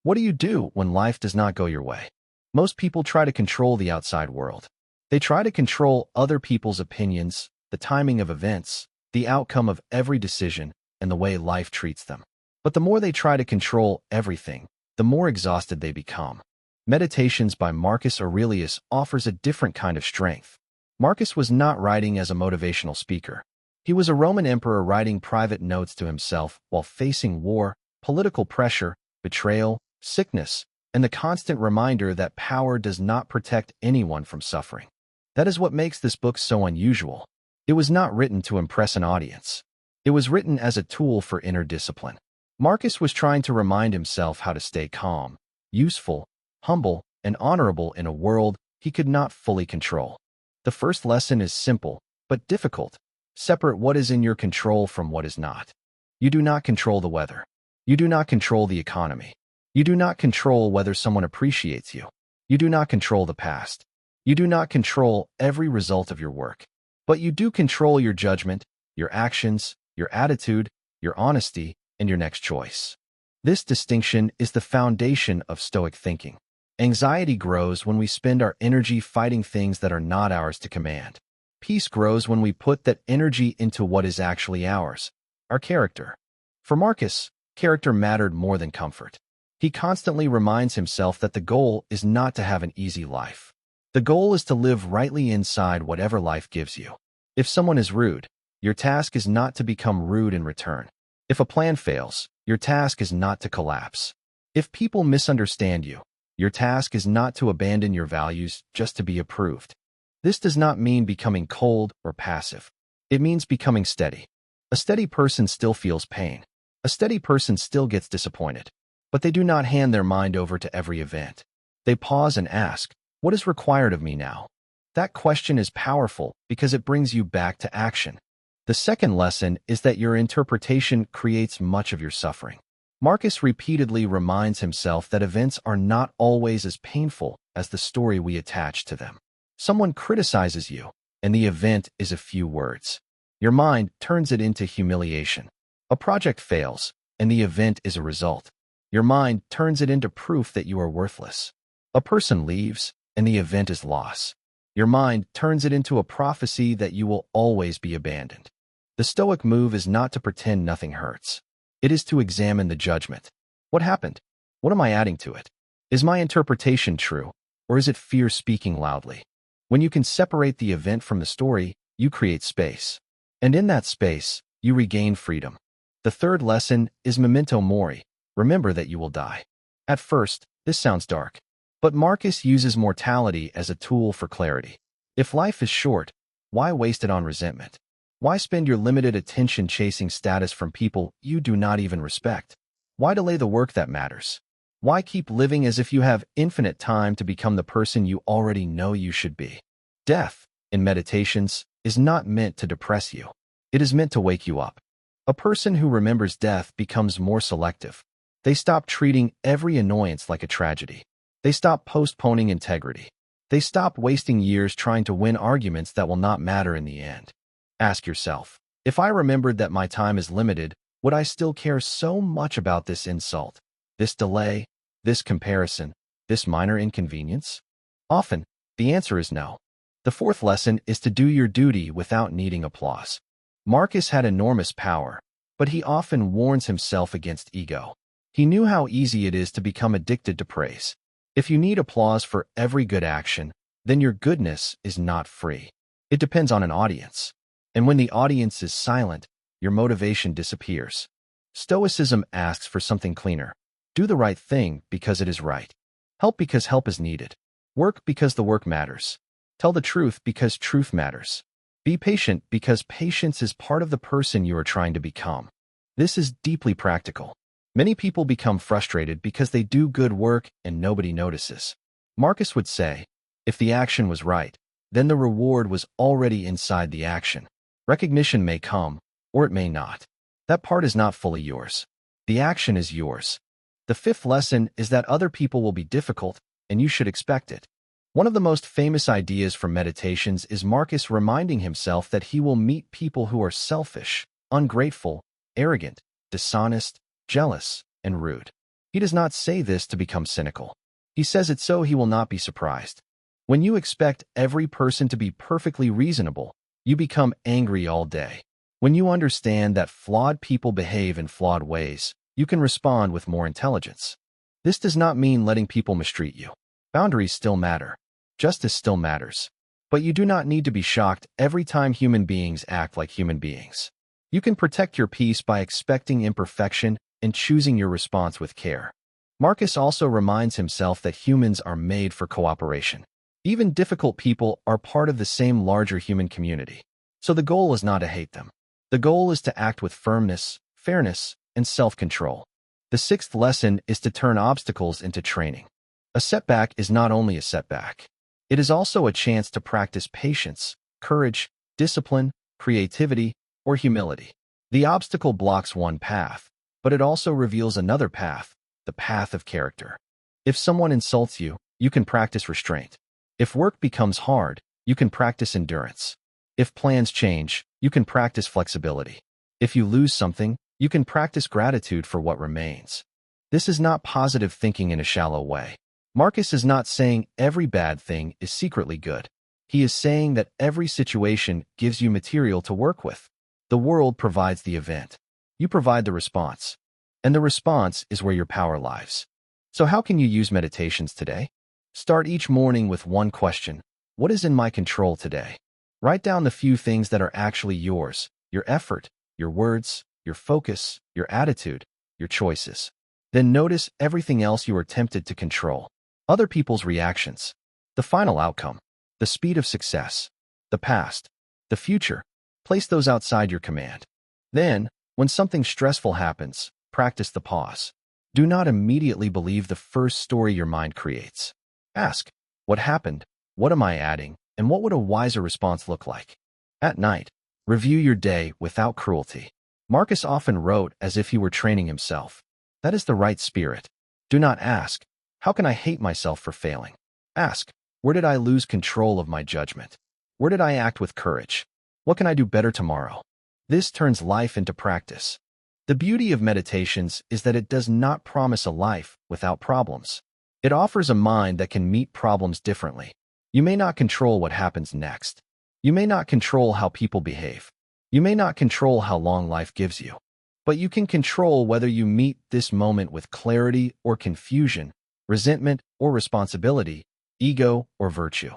What do you do when life does not go your way? Most people try to control the outside world. They try to control other people's opinions, the timing of events, the outcome of every decision, and the way life treats them. But the more they try to control everything, the more exhausted they become. Meditations by Marcus Aurelius offers a different kind of strength. Marcus was not writing as a motivational speaker. He was a Roman emperor writing private notes to himself while facing war, political pressure, betrayal, sickness, and the constant reminder that power does not protect anyone from suffering. That is what makes this book so unusual. It was not written to impress an audience. It was written as a tool for inner discipline. Marcus was trying to remind himself how to stay calm, useful, humble, and honorable in a world he could not fully control. The first lesson is simple, but difficult. Separate what is in your control from what is not. You do not control the weather. You do not control the economy. You do not control whether someone appreciates you. You do not control the past. You do not control every result of your work. But you do control your judgment, your actions, your attitude, your honesty, and your next choice. This distinction is the foundation of Stoic thinking. Anxiety grows when we spend our energy fighting things that are not ours to command. Peace grows when we put that energy into what is actually ours, our character. For Marcus, character mattered more than comfort. He constantly reminds himself that the goal is not to have an easy life. The goal is to live rightly inside whatever life gives you. If someone is rude, your task is not to become rude in return. If a plan fails, your task is not to collapse. If people misunderstand you, your task is not to abandon your values just to be approved. This does not mean becoming cold or passive. It means becoming steady. A steady person still feels pain. A steady person still gets disappointed. But they do not hand their mind over to every event. They pause and ask, what is required of me now? That question is powerful because it brings you back to action. The second lesson is that your interpretation creates much of your suffering. Marcus repeatedly reminds himself that events are not always as painful as the story we attach to them. Someone criticizes you, and the event is a few words. Your mind turns it into humiliation. A project fails, and the event is a result. Your mind turns it into proof that you are worthless. A person leaves, and the event is loss. Your mind turns it into a prophecy that you will always be abandoned. The Stoic move is not to pretend nothing hurts. It is to examine the judgment. What happened? What am I adding to it? Is my interpretation true, or is it fear speaking loudly? When you can separate the event from the story, you create space. And in that space, you regain freedom. The third lesson is Memento mori. Remember that you will die. At first, this sounds dark. But Marcus uses mortality as a tool for clarity. If life is short, why waste it on resentment? Why spend your limited attention chasing status from people you do not even respect? Why delay the work that matters? Why keep living as if you have infinite time to become the person you already know you should be? Death, in meditations, is not meant to depress you. It is meant to wake you up. A person who remembers death becomes more selective. They stop treating every annoyance like a tragedy. They stop postponing integrity. They stop wasting years trying to win arguments that will not matter in the end. Ask yourself, if I remembered that my time is limited, would I still care so much about this insult, this delay, this comparison, this minor inconvenience? Often, the answer is no. The fourth lesson is to do your duty without needing applause. Marcus had enormous power, but he often warns himself against ego. He knew how easy it is to become addicted to praise. If you need applause for every good action, then your goodness is not free. It depends on an audience. And when the audience is silent, your motivation disappears. Stoicism asks for something cleaner. Do the right thing because it is right. Help because help is needed. Work because the work matters. Tell the truth because truth matters. Be patient because patience is part of the person you are trying to become. This is deeply practical. Many people become frustrated because they do good work and nobody notices. Marcus would say, if the action was right, then the reward was already inside the action. Recognition may come, or it may not. That part is not fully yours. The action is yours. The fifth lesson is that other people will be difficult, and you should expect it. One of the most famous ideas from meditations is Marcus reminding himself that he will meet people who are selfish, ungrateful, arrogant, dishonest, jealous, and rude. He does not say this to become cynical. He says it so he will not be surprised. When you expect every person to be perfectly reasonable, you become angry all day. When you understand that flawed people behave in flawed ways, you can respond with more intelligence. This does not mean letting people mistreat you. Boundaries still matter. Justice still matters. But you do not need to be shocked every time human beings act like human beings. You can protect your peace by expecting imperfection and choosing your response with care. Marcus also reminds himself that humans are made for cooperation. Even difficult people are part of the same larger human community. So the goal is not to hate them. The goal is to act with firmness, fairness, and self-control. The sixth lesson is to turn obstacles into training. A setback is not only a setback. It is also a chance to practice patience, courage, discipline, creativity, or humility. The obstacle blocks one path, but it also reveals another path, the path of character. If someone insults you, you can practice restraint. If work becomes hard, you can practice endurance. If plans change, you can practice flexibility. If you lose something, you can practice gratitude for what remains. This is not positive thinking in a shallow way. Marcus is not saying every bad thing is secretly good. He is saying that every situation gives you material to work with. The world provides the event. You provide the response. And the response is where your power lies. So how can you use meditations today? Start each morning with one question. What is in my control today? Write down the few things that are actually yours, your effort, your words, your focus, your attitude, your choices. Then notice everything else you are tempted to control. Other people's reactions, the final outcome, the speed of success, the past, the future. Place those outside your command. Then, when something stressful happens, practice the pause. Do not immediately believe the first story your mind creates. Ask, what happened? What am I adding? And what would a wiser response look like? At night, review your day without cruelty. Marcus often wrote as if he were training himself. That is the right spirit. Do not ask, how can I hate myself for failing? Ask, where did I lose control of my judgment? Where did I act with courage? What can I do better tomorrow? This turns life into practice. The beauty of meditations is that it does not promise a life without problems. It offers a mind that can meet problems differently. You may not control what happens next. You may not control how people behave. You may not control how long life gives you. But you can control whether you meet this moment with clarity or confusion, resentment or responsibility, ego or virtue.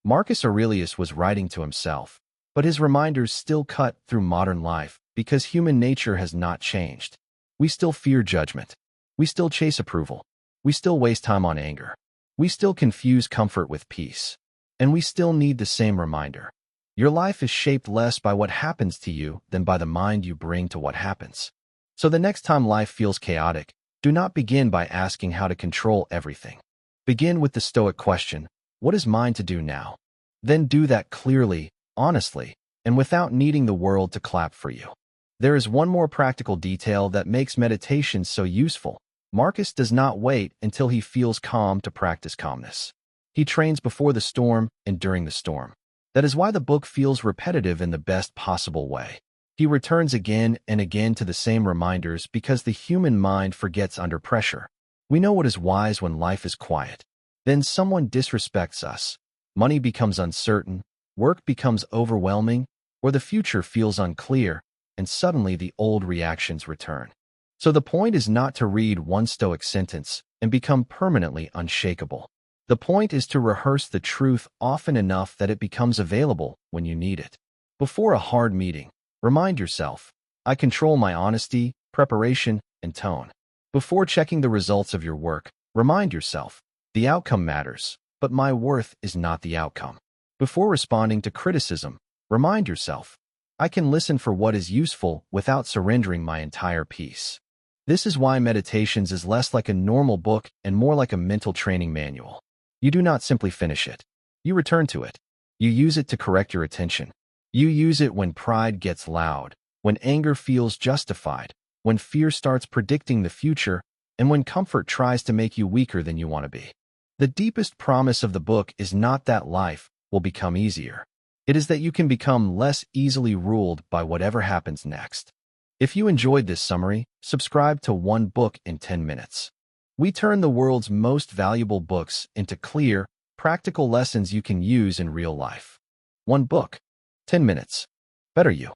Marcus Aurelius was writing to himself, but his reminders still cut through modern life because human nature has not changed. We still fear judgment. We still chase approval. We still waste time on anger. We still confuse comfort with peace. And we still need the same reminder. Your life is shaped less by what happens to you than by the mind you bring to what happens. So the next time life feels chaotic, do not begin by asking how to control everything. Begin with the Stoic question, what is mine to do now? Then do that clearly, honestly, and without needing the world to clap for you. There is one more practical detail that makes meditation so useful. Marcus does not wait until he feels calm to practice calmness. He trains before the storm and during the storm. That is why the book feels repetitive in the best possible way. He returns again and again to the same reminders because the human mind forgets under pressure. We know what is wise when life is quiet. Then someone disrespects us. Money becomes uncertain, work becomes overwhelming, or the future feels unclear, and suddenly the old reactions return. So the point is not to read one Stoic sentence and become permanently unshakable. The point is to rehearse the truth often enough that it becomes available when you need it. Before a hard meeting, remind yourself, I control my honesty, preparation, and tone. Before checking the results of your work, remind yourself, the outcome matters, but my worth is not the outcome. Before responding to criticism, remind yourself, I can listen for what is useful without surrendering my entire peace. This is why Meditations is less like a normal book and more like a mental training manual. You do not simply finish it. You return to it. You use it to correct your attention. You use it when pride gets loud, when anger feels justified, when fear starts predicting the future, and when comfort tries to make you weaker than you want to be. The deepest promise of the book is not that life will become easier. It is that you can become less easily ruled by whatever happens next. If you enjoyed this summary, subscribe to One Book in 10 Minutes. We turn the world's most valuable books into clear, practical lessons you can use in real life. One book, 10 minutes. Better you.